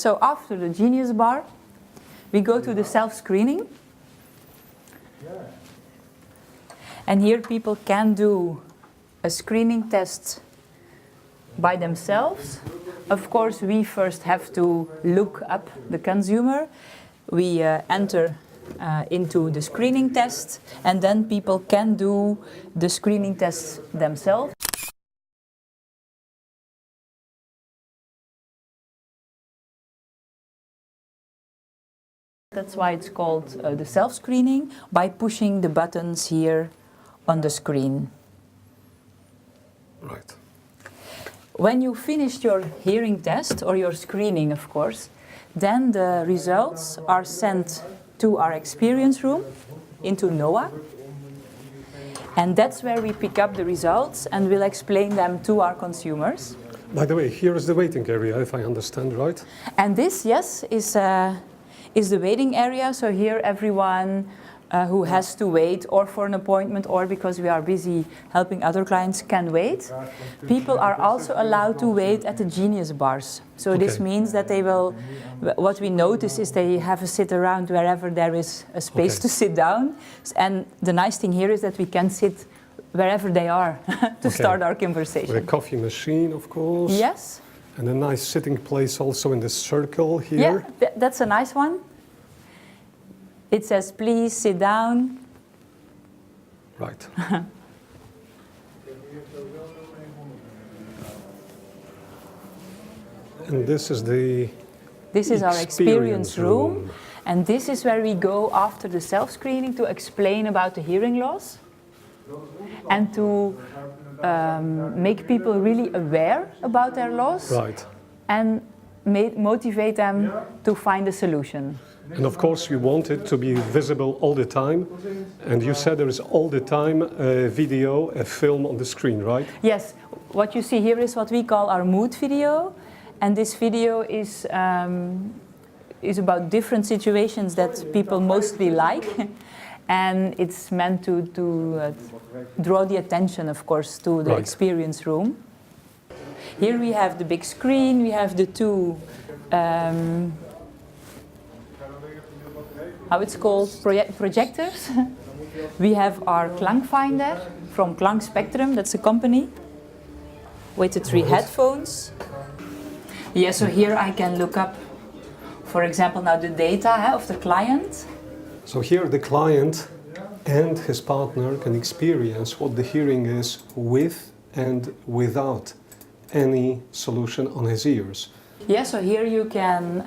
So after the Genius Bar, we go to the self-screening. And here people can do a screening test by themselves. Of course, we first have to look up the consumer. We enter into the screening test, and then people can do the screening test themselves. That's why it's called the self-screening, by pushing the buttons here on the screen. Right. When you finished your hearing test, or your screening of course, then the results are sent to our experience room, into NOAA. And that's where we pick up the results and we'll explain them to our consumers. By the way, here is the waiting area, if I understand right. And this, yes, is the waiting area. So here everyone who has to wait, or for an appointment, or because we are busy helping other clients, can wait. People are also allowed to wait at the Genius Bars. So this means that they will, what we notice is they have a sit around wherever there is a space to sit down. And the nice thing here is that we can sit wherever they are to start our conversation. With a coffee machine, of course. Yes. And a nice sitting place also in the circle here. Yeah, that's a nice one. It says, please sit down. Right. And this is the our experience room. And this is where we go after the self-screening to explain about the hearing loss and to make people really aware about their loss. Right. And motivate them to find a solution. And of course you want it to be visible all the time, and you said there is all the time a video, a film on the screen, right? Yes, what you see here is what we call our mood video, and this video is about different situations that people mostly like, and it's meant to draw the attention, of course, to the experience room. Here we have the big screen, we have the two how it's called, projectors. We have our Klangfinder from Klang Spectrum, that's a company, with the 3 headphones. Yeah, so here I can look up, for example, now the data of the client. So here the client and his partner can experience what the hearing is with and without any solution on his ears. Yeah, so here you can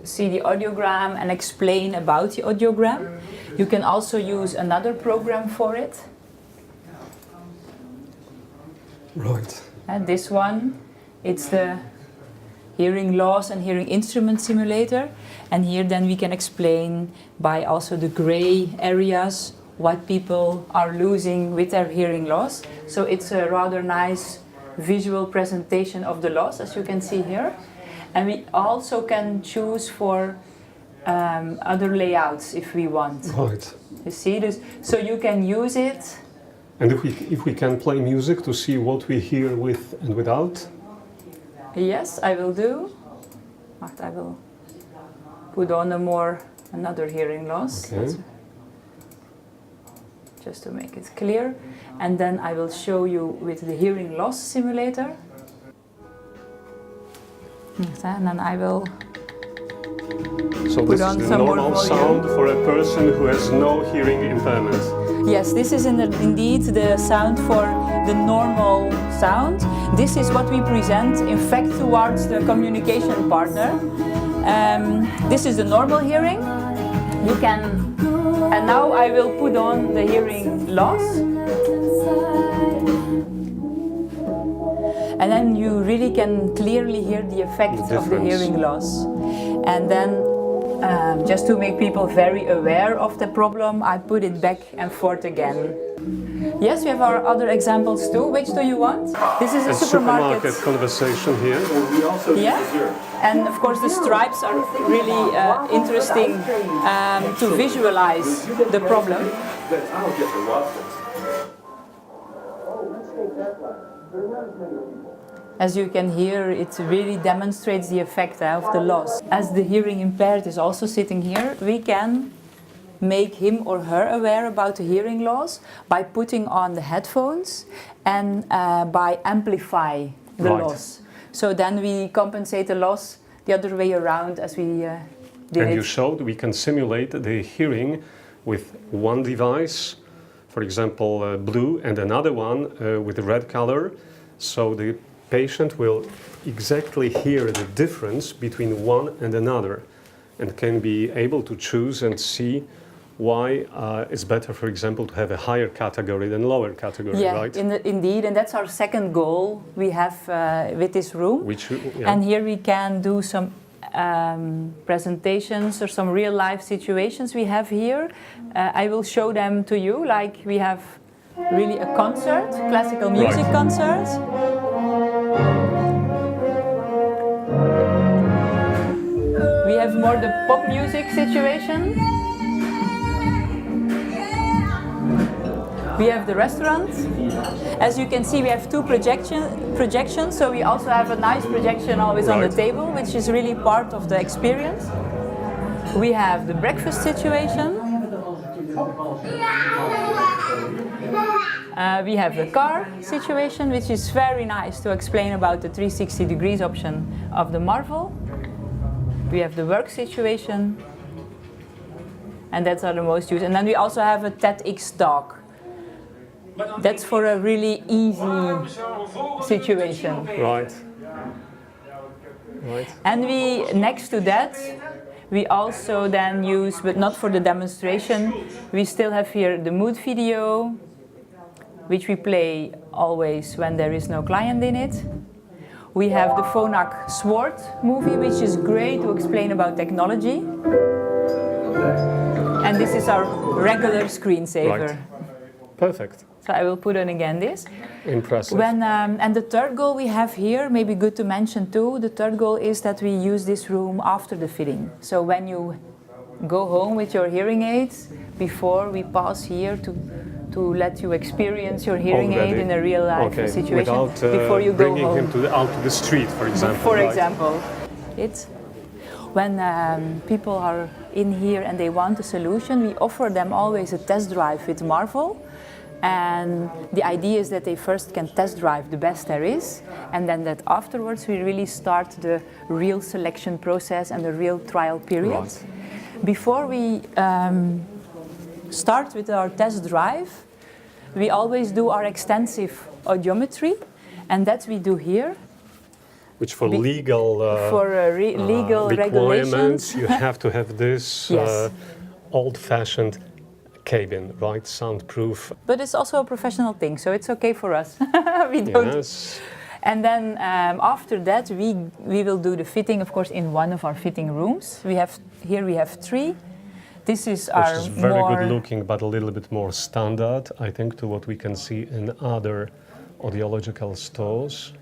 see the audiogram and explain about the audiogram. You can also use another program for it. Right. And this one, it's the hearing loss and hearing instrument simulator. And here then we can explain by also the gray areas what people are losing with their hearing loss. So it's a rather nice visual presentation of the loss, as you can see here. And we also can choose for other layouts if we want. Right. You see this? So you can use it. And if we can play music to see what we hear with and without? Yes, I will do. I will put on another hearing loss. Okay. Just to make it clear. And then I will show you with the hearing loss simulator. And then I will So this is the normal sound for a person who has no hearing impairment. Yes, this is indeed the sound for the normal sound. This is what we present, in fact, towards the communication partner. This is the normal hearing. You can, and now I will put on the hearing loss. And then you really can clearly hear the effect of the hearing loss. And then, just to make people very aware of the problem, I put it back and forth again. Yes, we have our other examples too. Which do you want? This is a supermarket conversation here. Yeah, and of course the stripes are really interesting to visualize the problem. As you can hear, it really demonstrates the effect of the loss. As the hearing impaired is also sitting here, we can make him or her aware about the hearing loss by putting on the headphones and by amplify the loss. So then we compensate the loss the other way around as we did And it. you showed we can simulate the hearing with one device, for example blue, and another one with red color, so the patient will exactly hear the difference between one and another and can be able to choose and see why it's better, for example, to have a higher category than lower category, right? Indeed, and that's our second goal we have with this room. And here we can do some presentations or some real-life situations we have here. I will show them to you, like we have really a concert, classical music concert. We have more the pop music situation. We have the restaurant. As you can see, we have two projections, so we also have a nice projection always on the table, which is really part of the experience. We have the breakfast situation. We have the car situation, which is very nice to explain about the 360 degrees option of the Marvel. We have the work situation, and that's the most used. And then we also have a TEDx talk. That's for a really easy situation. Right. And we, next to that, we also then use, but not for the demonstration, we still have here the mood video, which we play always when there is no client in it. We have the Phonak Sword movie, which is great to explain about technology. And this is our regular screensaver. Right. Perfect. So I will put on again this. Impressive. And the third goal we have here, maybe good to mention too, the third goal is that we use this room after the fitting. So when you go home with your hearing aids, before we pause here to let you experience your hearing aid in a real life situation, without, before you go home. bringing him out to the street, for example. For example. When people are in here and they want a solution, we offer them always a test drive with Marvel. And the idea is that they first can test drive the best there is, and then that afterwards we really start the real selection process and the real trial period. Right. Before we start with our test drive, we always do our extensive audiometry, and that we do here. Which for legal legal regulations, you have to have this old-fashioned cabin, right? Soundproof. But it's also a professional thing, so it's okay for us. We don't. Yes. And then after that, we will do the fitting, of course, in one of our fitting rooms. We have three. This is which is very good looking, but a little bit more standard, I think, to what we can see in other audiological stores.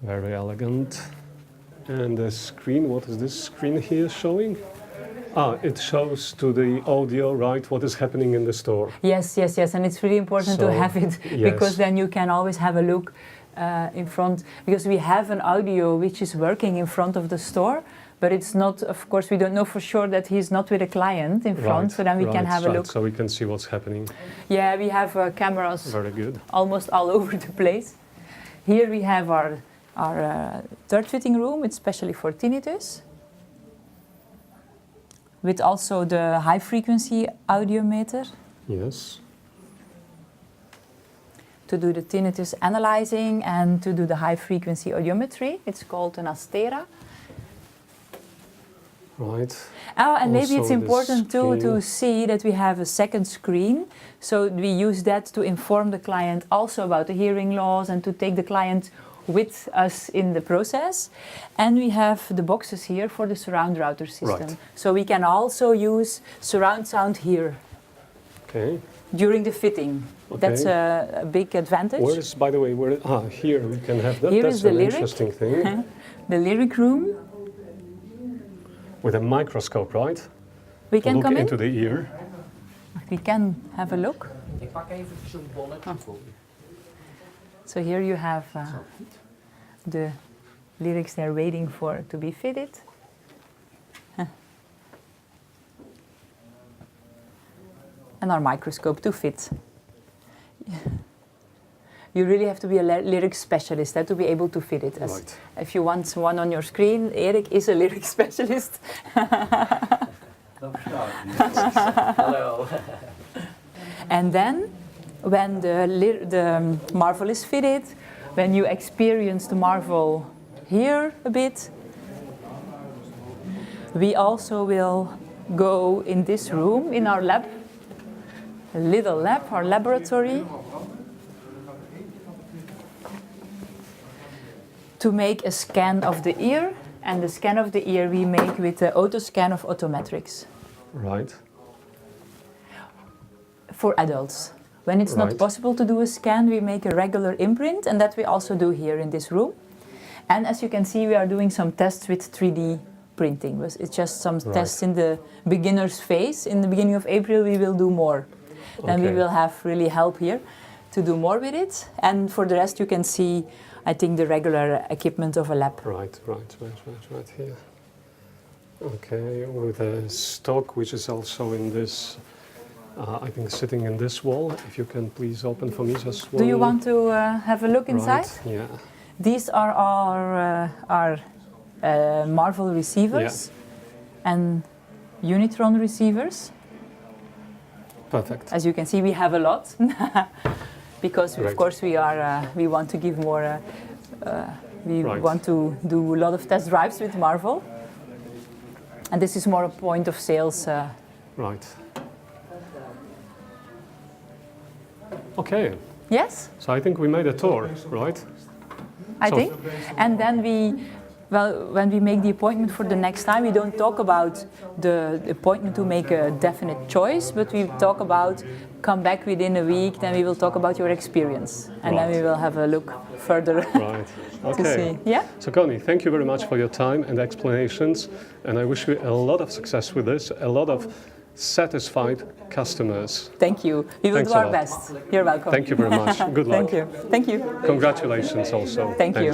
Very elegant. And the screen, what is this screen here showing? It shows to the audio, right, what is happening in the store. Yes, and it's really important to have it, because then you can always have a look in front, because we have an audio which is working in front of the store, but it's not, of course, we don't know for sure that he's not with a client in front, so then we can have a look. So we can see what's happening. Yeah, we have cameras very good. Almost all over the place. Here we have our third fitting room, it's especially for tinnitus, with also the high frequency audiometer. Yes. To do the tinnitus analyzing and to do the high frequency audiometry. It's called an Astera. Right. Oh, and maybe it's important too to see that we have a second screen. So we use that to inform the client also about the hearing loss and to take the client with us in the process. And we have the boxes here for the surround router system. Right. So we can also use surround sound here. Okay. During the fitting. Okay. That's a big advantage. Where is, by the way, here we can have that. Here That's is the an lyric. Interesting thing. The lyric room. With a microscope, right? We can come in. Into the ear. We can have a look. So here you have the lyrics they're waiting for to be fitted. And our microscope to fit. You really have to be a lyric specialist to be able to fit it. Right. If you want one on your screen, Erik is a lyric specialist. Hello. And then, when the marvel is fitted, when you experience the marvel here a bit, we also will go in this room, in our lab, a little lab, our laboratory, to make a scan of the ear. And the scan of the ear we make with the auto scan of Autometrics. Right. For adults. When it's not possible to do a scan, we make a regular imprint, and that we also do here in this room. And as you can see, we are doing some tests with 3D printing. It's just some tests in the beginner's phase. In the beginning of April, we will do more. Then we will have really help here to do more with it. And for the rest, you can see, I think, the regular equipment of a lab. Right here. Okay, with a stock which is also in this, I think, sitting in this wall. If you can please open for me just one. Do you want to have a look inside? Right, yeah. These are our Marvel receivers and Unitron receivers. Perfect. As you can see, we have a lot because, of course, we want to give more. We want to do a lot of test drives with Marvel, and this is more a point of sales. Right. Okay. Yes. So I think we made a tour, right? I think, and then when we make the appointment for the next time, we don't talk about the appointment to make a definite choice, but we talk about come back within a week, then we will talk about your experience. And then we will have a look further to see. Yeah? So Conny, thank you very much for your time and explanations, and I wish you a lot of success with this, a lot of satisfied customers. Thank you. We will do our best. You're welcome. Thank you very much. Good luck. Thank you. Thank you. Congratulations also. Thank you.